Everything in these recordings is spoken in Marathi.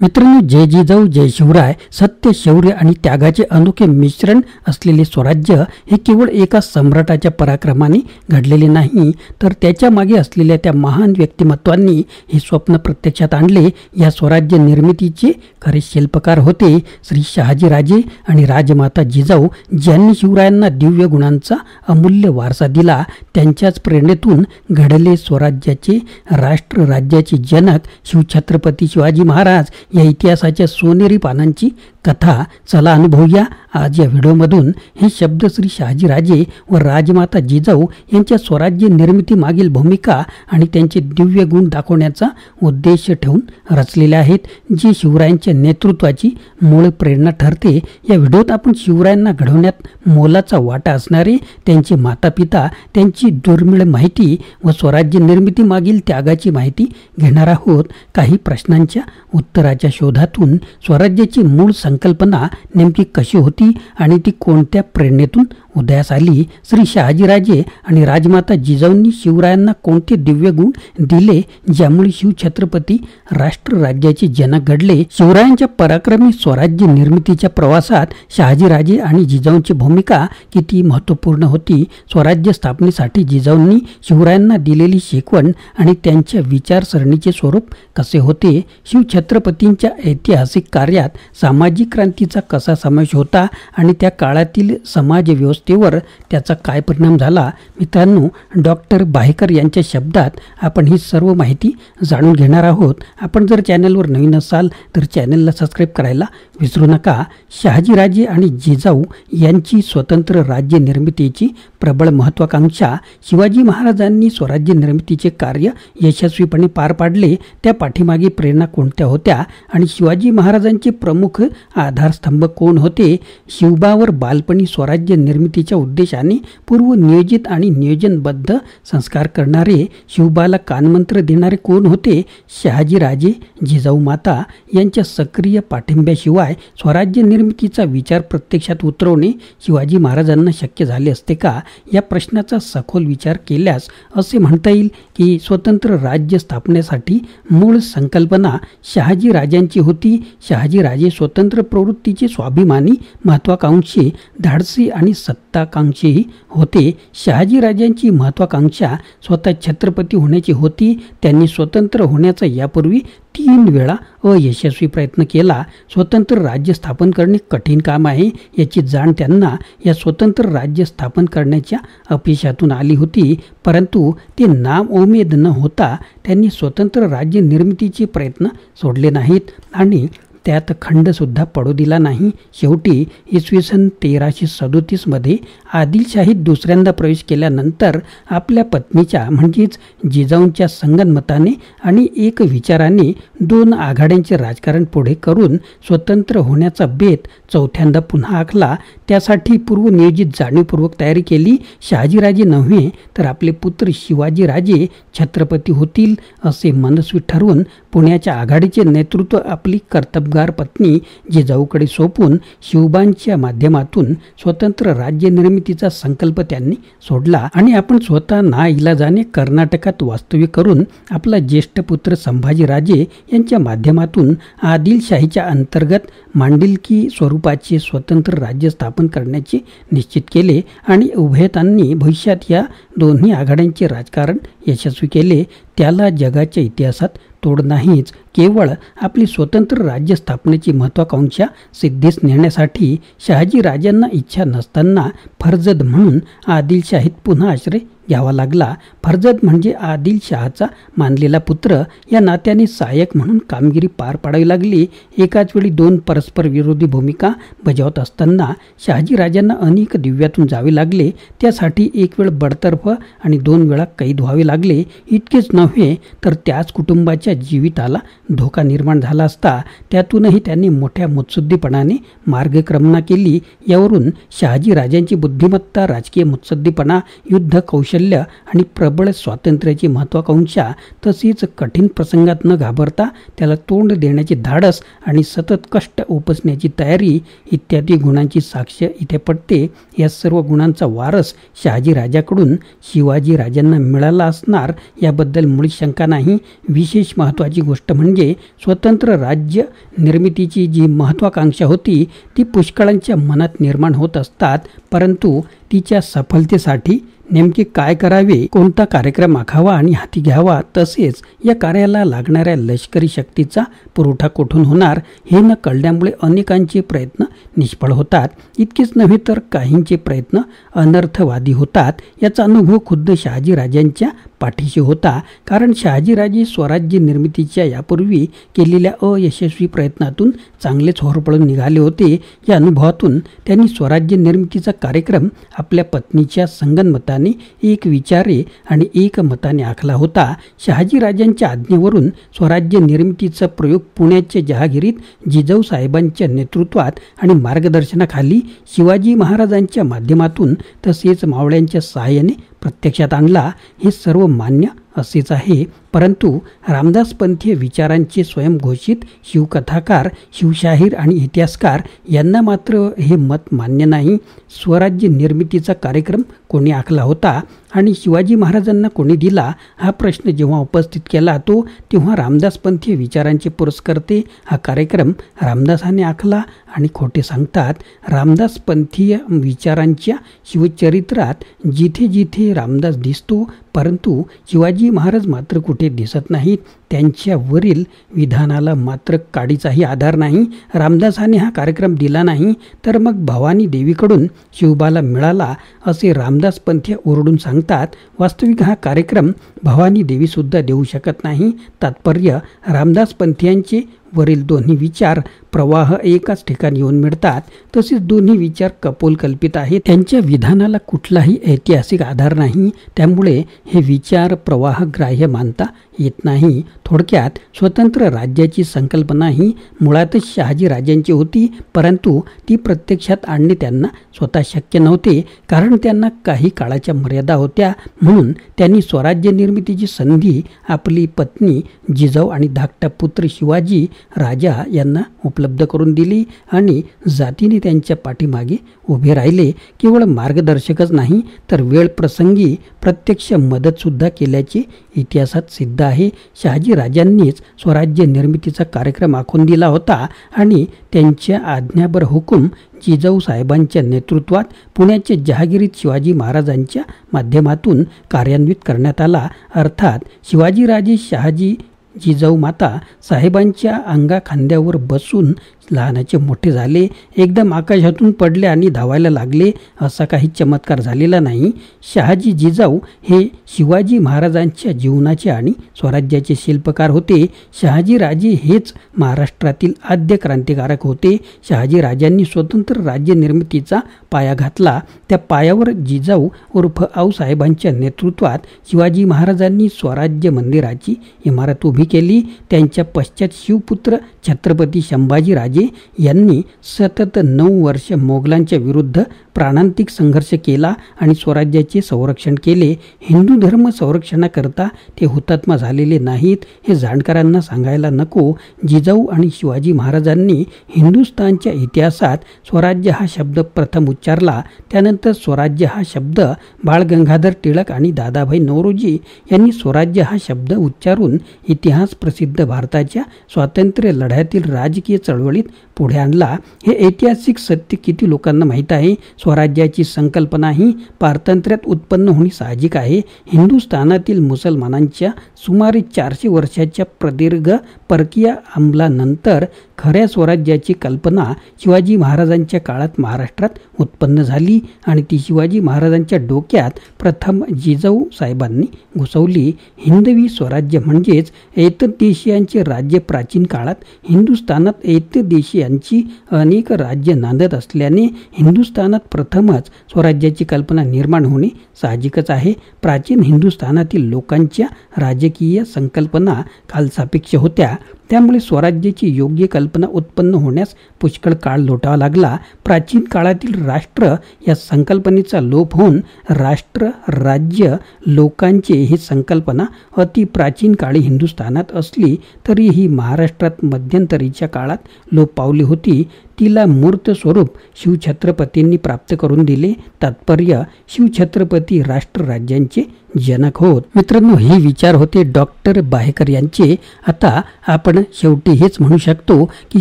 मित्रांनो, जय जिजाऊ जय शिवराय सत्य, शौर्य आणि त्यागाचे अनोखे मिश्रण असलेले स्वराज्य हे केवळ एका सम्राटाच्या पराक्रमाने घडलेले नाही, तर त्याच्या मागे असलेल्या त्या महान व्यक्तिमत्वांनी हे स्वप्न प्रत्यक्षात आणले. या स्वराज्य निर्मितीचे खरे शिल्पकार होते श्री शहाजीराजे आणि राजमाता जिजाऊ, ज्यांनी शिवरायांना दिव्य गुणांचा अमूल्य वारसा दिला. त्यांच्याच प्रेरणेतून घडले स्वराज्याचे, राष्ट्र राज्याचे जनक शिवछत्रपती शिवाजी महाराज या इतिहासाच्या सोनेरी पानांची कथा. चला अनुभवूया आज या व्हिडिओमधून. हे शब्द श्री शहाजीराजे व राजमाता जिजाऊ यांच्या स्वराज्य निर्मिती मागील भूमिका आणि त्यांचे दिव्य गुण दाखवण्याचा उद्देश ठेवून रचलेले आहेत, जे शिवरायांच्या नेतृत्वाची मूळ प्रेरणा ठरते. या व्हिडिओत आपण शिवरायांना घडवण्यात मोलाचा वाटा असणारे त्यांचे मातापिता, त्यांची दुर्मिळ माहिती व स्वराज्य निर्मिती मागील त्यागाची माहिती घेणार आहोत. काही प्रश्नांच्या उत्तराच्या शोधातून स्वराज्याची मूळ संकल्पना नेमकी कशी होती आणि ती कोणत्या प्रेरणेतून उदयास आली. श्री शहाजीराजे आणि राजमाता जिजाऊंनी शिवरायांना कोणते दिव्य गुण दिले, ज्यामुळे शिवछत्रपती राष्ट्र राज्याचे जनक घडले. शिवरायांच्या पराक्रमी स्वराज्य निर्मितीच्या प्रवासात शहाजीराजे आणि जिजाऊंची भूमिका किती महत्त्वपूर्ण होती. स्वराज्य स्थापनेसाठी जिजाऊंनी शिवरायांना दिलेली शिकवण आणि त्यांच्या विचारसरणीचे स्वरूप कसे होते. शिवछत्रपतींच्या ऐतिहासिक कार्यात सामाजिक क्रांतीचा कसा समावेश होता आणि त्या काळातील समाज व्यवस्थेवर त्याचा काय परिणाम झाला. मित्रांनो, डॉक्टर बाहेकर यांच्या शब्दात आपण ही सर्व माहिती जाणून घेणार आहोत. आपण जर चॅनलवर नवीन असाल तर चॅनलला सबस्क्राईब करायला विसरू नका. शहाजीराजे आणि जिजाऊ यांची स्वतंत्र राज्य निर्मितीची प्रबळ महत्त्वाकांक्षा. शिवाजी महाराजांनी स्वराज्य निर्मितीचे कार्य यशस्वीपणे पार पाडले. त्या पाठीमागे प्रेरणा कोणत्या होत्या आणि शिवाजी महाराजांचे प्रमुख आधारस्तंभ कोण होते. शिवबावर बालपणी स्वराज्य निर्मितीच्या उद्देशाने पूर्व नियोजित आणि नियोजनबद्ध संस्कार करणारे, शिवबाला कानमंत्र देणारे कोण होते. शहाजीराजे, जिजाऊ माता यांच्या सक्रिय पाठिंब्याशिवाय स्वराज्य निर्मितीचा विचार प्रत्यक्षात उतरवणे शिवाजी महाराजांना शक्य झाले असते का. या प्रश्नाचा सखोल विचार केल्यास असे म्हणता येईल की स्वतंत्र राज्य स्थापनेसाठी मूळ संकल्पना शहाजीराजांची होती. शहाजीराजे स्वतंत्र प्रवृत्तीचे स्वाभिमानी, महत्त्वाकांक्षी, धाडसी आणि सत्ताकांक्षीही होते. शहाजीराजांची महत्त्वाकांक्षा स्वतः छत्रपती होण्याची होती. त्यांनी स्वतंत्र होण्याचा यापूर्वी 3 वेळा अयशस्वी प्रयत्न केला. स्वतंत्र राज्य स्थापन करणे कठीण काम आहे याची जाण त्यांना या स्वतंत्र राज्य स्थापन करण्याच्या अपयशातून आली होती, परंतु ते नाउमेद न होता त्यांनी स्वतंत्र राज्य निर्मितीचे प्रयत्न सोडले नाहीत आणि त्यात खंडसुद्धा पडू दिला नाही. शेवटी इसवी सन 1337 मध्ये आदिलशाहीत दुसऱ्यांदा प्रवेश केल्यानंतर आपल्या पत्नीच्या म्हणजेच जिजाऊंच्या संगनमताने आणि एक विचाराने 2 आघाड्यांचे राजकारण पुढे करून स्वतंत्र होण्याचा बेत चौथ्यांदा पुन्हा आखला. त्यासाठी पूर्वनियोजित जाणीवपूर्वक तयारी केली. शहाजीराजे नव्हे तर आपले पुत्र शिवाजीराजे छत्रपती होतील असे मनस्वी ठरवून पुण्याच्या आघाडीचे नेतृत्व आपली कर्तबगार पत्नी जिजाऊकडे सोपून शिवबांच्या माध्यमातून स्वतंत्र राज्य निर्मितीचा संकल्प त्यांनी सोडला आणि आपण स्वतः नाइलाजाने कर्नाटकात वास्तव्य करून आपला ज्येष्ठ पुत्र संभाजीराजे यांच्या माध्यमातून आदिलशाहीच्या अंतर्गत मांडिलकी स्वरूपाचे स्वतंत्र राज्य स्थापन करण्याचे निश्चित केले आणि उभयतांनी भविष्यात या दोन्ही आघाड्यांचे राजकारण यशस्वी केले. त्याला जगाच्या इतिहासात तोड नाहीच. केवळ आपली स्वतंत्र राज्य स्थापनेची महत्त्वाकांक्षा सिद्धीस नेण्यासाठी शहाजीराजांना इच्छा नसताना फर्जद म्हणून आदिलशाहीत पुन्हा आश्रय घ्यावा लागला. फर्जद म्हणजे आदिलशहाचा मानलेला पुत्र. या नात्याने सहाय्यक म्हणून कामगिरी पार पाडावी लागली. एकाच वेळी 2 परस्पर विरोधी भूमिका बजावत असताना शहाजीराजांना अनेक दिव्यातून जावे लागले. त्यासाठी 1 वेळ बडतर्फ आणि 2 वेळा कैद व्हावे लागले. इतकेच नव्हे तर त्याच कुटुंबाच्या जीविताला धोका निर्माण झाला असता. त्यातूनही त्यांनी मोठ्या मुत्सद्दीपणाने मार्गक्रमणा केली. यावरून शहाजीराजांची बुद्धिमत्ता, राजकीय मुत्सद्दीपणा, युद्ध कौशल्य कौशल्य आणि प्रबळ स्वातंत्र्याची महत्त्वाकांक्षा तसेच कठीण प्रसंगात न घाबरता त्याला तोंड देण्याचे धाडस आणि सतत कष्ट उपसण्याची तयारी इत्यादी गुणांची साक्ष इथे पडते. या सर्व गुणांचा वारस शहाजी राजाकडून शिवाजी राजांना मिळाला असणार याबद्दल मुळीच शंका नाही. विशेष महत्त्वाची गोष्ट म्हणजे स्वतंत्र राज्य निर्मितीची जी महत्त्वाकांक्षा होती ती पुष्कळांच्या मनात निर्माण होत असतात, परंतु तिच्या सफलतेसाठी नेमके काय करावे, कोणता कार्यक्रम आखावा आणि हाती घ्यावा, तसेच या कार्याला लागणाऱ्या लष्करी शक्तीचा पुरवठा कुठून होणार हे न कळल्यामुळे अनेकांचे प्रयत्न निष्फळ होतात. इतकेच नव्हे तर काहींचे प्रयत्न अनर्थवादी होतात. याचा अनुभव खुद्द शहाजी राजांच्या पाठीशी होता. कारण शहाजीराजे स्वराज्य निर्मितीच्या यापूर्वी केलेल्या अयशस्वी प्रयत्नातून चांगलेच होरपळून निघाले होते. या अनुभवातून त्यांनी स्वराज्य निर्मितीचा कार्यक्रम आपल्या पत्नीच्या संगनमताने एक विचारे आणि एक मताने आखला होता. शहाजीराजांच्या आज्ञेवरून स्वराज्य निर्मितीचा प्रयोग पुण्याच्या जहागिरीत जिजाऊ साहेबांच्या नेतृत्वात आणि मार्गदर्शनाखाली शिवाजी महाराजांच्या माध्यमातून तसेच मावळ्यांच्या सहाय्याने प्रत्यक्षात आणला. हे सर्व मान्य असेच आहे, परंतु रामदासपंथीय विचारांचे स्वयंघोषित शिवकथाकार, शिवशाहीर आणि इतिहासकार यांना मात्र हे मत मान्य नाही. स्वराज्य निर्मितीचा कार्यक्रम कोणी आखला होता आणि शिवाजी महाराजांना कोणी दिला हा प्रश्न जेव्हा उपस्थित केला तेव्हा रामदासपंथीय विचारांचे पुरस्कर्ते हा कार्यक्रम रामदासाने आखला आणि खोटे सांगतात. रामदासपंथीय विचारांच्या शिवचरित्रात जिथे जिथे रामदास दिसतो, परंतु शिवाजी महाराज मात्र कुठे दिसत नाहीत. त्यांच्यावरील विधानाला मात्र काडीचाही आधार नाही. रामदासाने हा कार्यक्रम दिला नाही तर मग भवानी देवीकडून शिवबाला मिळाला असे रामदासपंथीय ओरडून सांगतात. वास्तविक हा कार्यक्रम भवानी देवीसुद्धा देऊ शकत नाही. तात्पर्य रामदासपंथीयांचे वरील दोन्ही विचार प्रवाह एकाच ठिकाणी येऊन मिळतात, तसेच दोन्ही विचार कपोल कल्पित आहेत. त्यांच्या विधानाला कुठलाही ऐतिहासिक आधार नाही, त्यामुळे हे विचार प्रवाह ग्राह्य मानता येत नाही. थोडक्यात स्वतंत्र राज्याची संकल्पना ही मुळातच शहाजी राजांची होती, परंतु ती प्रत्यक्षात आणणे त्यांना स्वतः शक्य नव्हते, कारण त्यांना काही काळाच्या मर्यादा होत्या. म्हणून त्यांनी स्वराज्य निर्मितीची संधी आपली पत्नी जिजाऊ आणि धाकटा पुत्र शिवाजी राजा यांना उपलब्ध करून दिली आणि जातीने त्यांच्या पाठीमागे उभे राहिले. केवळ मार्गदर्शकच नाही तर वेळ प्रसंगी प्रत्यक्ष मदतसुद्धा केल्याचे इतिहासात सिद्ध आहे. शहाजी राजांनीच स्वराज्य निर्मितीचा कार्यक्रम आखून दिला होता आणि त्यांच्या आज्ञाभर हुकूम जिजाऊ साहेबांच्या नेतृत्वात पुण्याच्या जहागिरीत शिवाजी महाराजांच्या माध्यमातून कार्यान्वित करण्यात आला. अर्थात शिवाजीराजे शहाजी जिजाऊ माता साहेबांच्या अंगा खांद्यावर बसून लहानाचे मोठे झाले. एकदम आकाशातून पडले आणि धावायला लागले असा काही चमत्कार झालेला नाही. शहाजी जिजाऊ हे शिवाजी महाराजांच्या जीवनाचे आणि स्वराज्याचे शिल्पकार होते. शहाजीराजे हेच महाराष्ट्रातील आद्य क्रांतिकारक होते. शहाजी राजांनी स्वतंत्र राज्य निर्मितीचा पाया घातला. त्या पायावर जिजाऊ उर्फ आऊसाहेबांच्या नेतृत्वात शिवाजी महाराजांनी स्वराज्य मंदिराची इमारत उभी केली. त्यांच्या पश्चात शिवपुत्र छत्रपती संभाजीराजे यांनी सतत 9 वर्ष मोगलांच्या विरुद्ध प्राणांतिक संघर्ष केला आणि स्वराज्याचे संरक्षण केले. हिंदू धर्म संरक्षणाकरता ते हुतात्मा झालेले नाहीत हे जाणकारांना सांगायला नको. जिजाऊ आणि शिवाजी महाराजांनी हिंदुस्थानच्या इतिहासात स्वराज्य हा शब्द प्रथम उच्चारला. त्यानंतर स्वराज्य हा शब्द बाळ गंगाधर टिळक आणि दादाभाई नौरोजी यांनी स्वराज्य हा शब्द उच्चारून इतिहास प्रसिद्ध भारताच्या स्वातंत्र्य लढ्यातील राजकीय चळवळीत पुढे आणला. हे ऐतिहासिक सत्य किती लोकांना माहीत आहे? स्वराज्याची संकल्पना ही पारतंत्र्यात उत्पन्न होणे साहजिक आहे. हिंदुस्थानातील मुसलमानांच्या सुमारे 400 वर्षाच्या प्रदीर्घ परकीय अंमलानंतर खऱ्या स्वराज्याची कल्पना शिवाजी महाराजांच्या काळात महाराष्ट्रात उत्पन्न झाली आणि ती शिवाजी महाराजांच्या डोक्यात प्रथम जिजाऊ साहेबांनी घुसवली. हिंदवी स्वराज्य म्हणजेच ऐतदेशीयांचे राज्य. प्राचीन काळात हिंदुस्थानात ऐतदेशीयांची अनेक राज्य नांदत असल्याने हिंदुस्थानात प्रथमच स्वराज्याची कल्पना निर्माण होणे साहजिकच आहे. प्राचीन हिंदुस्थानातील लोकांच्या राजकीय संकल्पना कालसापेक्ष होत्या. त्यामुळे स्वराज्याची योग्य कल्पना उत्पन्न होण्यास पुष्कळ काळ लोटावा लागला. प्राचीन काळातील राष्ट्र या संकल्पनेचा लोप होऊन राष्ट्र राज्य लोकांचे ही संकल्पना अति प्राचीन काळी हिंदुस्थानात असली तरी ही महाराष्ट्रात मध्यंतरीच्या काळात लोप पावली होती. तिला मूर्त स्वरूप शिवछत्रपतींनी प्राप्त करून दिले. तात्पर्य शिवछत्रपती राष्ट्र राज्यांचे जनक होत. मित्रांनो, हे विचार होते डॉक्टर बाहेकर यांचे. आता आपण शेवटी हेच म्हणू शकतो की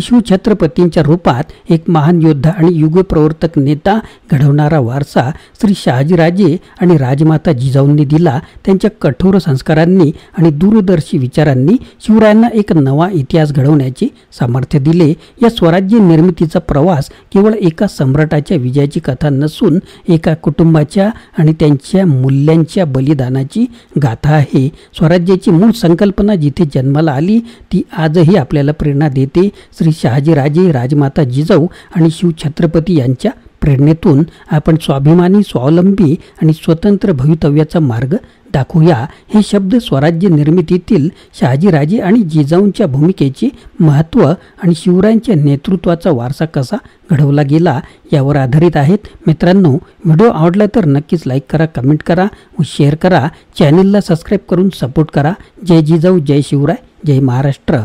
शिवछत्रपतींच्या रूपात एक महान योद्धा आणि युगप्रवर्तक नेता घडवणारा वारसा श्री शहाजीराजे आणि राजमाता जिजाऊंनी दिला. त्यांच्या कठोर संस्कारांनी आणि दूरदर्शी विचारांनी शिवरायांना एक नवा इतिहास घडवण्याचे सामर्थ्य दिले. या स्वराज्य निर्मितीचा प्रवास केवळ एका सम्राटाच्या विजयाची कथा नसून एका कुटुंबाच्या आणि त्यांच्या मूल्यांच्या बलिदानाची गाथा आहे. स्वराज्याची मूळ संकल्पना जिथे जन्माला आली ती आजही आपल्याला प्रेरणा देते. श्री शहाजीराजे, राजमाता जिजाऊ आणि शिवछत्रपती यांच्या प्रेरणेतून आपण स्वाभिमानी, स्वावलंबी आणि स्वतंत्र भवितव्याचा मार्ग दाखवूया. हे शब्द स्वराज्य निर्मितीतील शहाजीराजे आणि जिजाऊंच्या भूमिकेचे महत्त्व आणि शिवरायांच्या नेतृत्वाचा वारसा कसा घडवला गेला यावर आधारित आहेत. मित्रांनो, व्हिडिओ आवडला तर नक्कीच लाईक करा, कमेंट करा व शेअर करा. चॅनलला सबस्क्राईब करून सपोर्ट करा. जय जिजाऊ, जय शिवराय, जय महाराष्ट्र.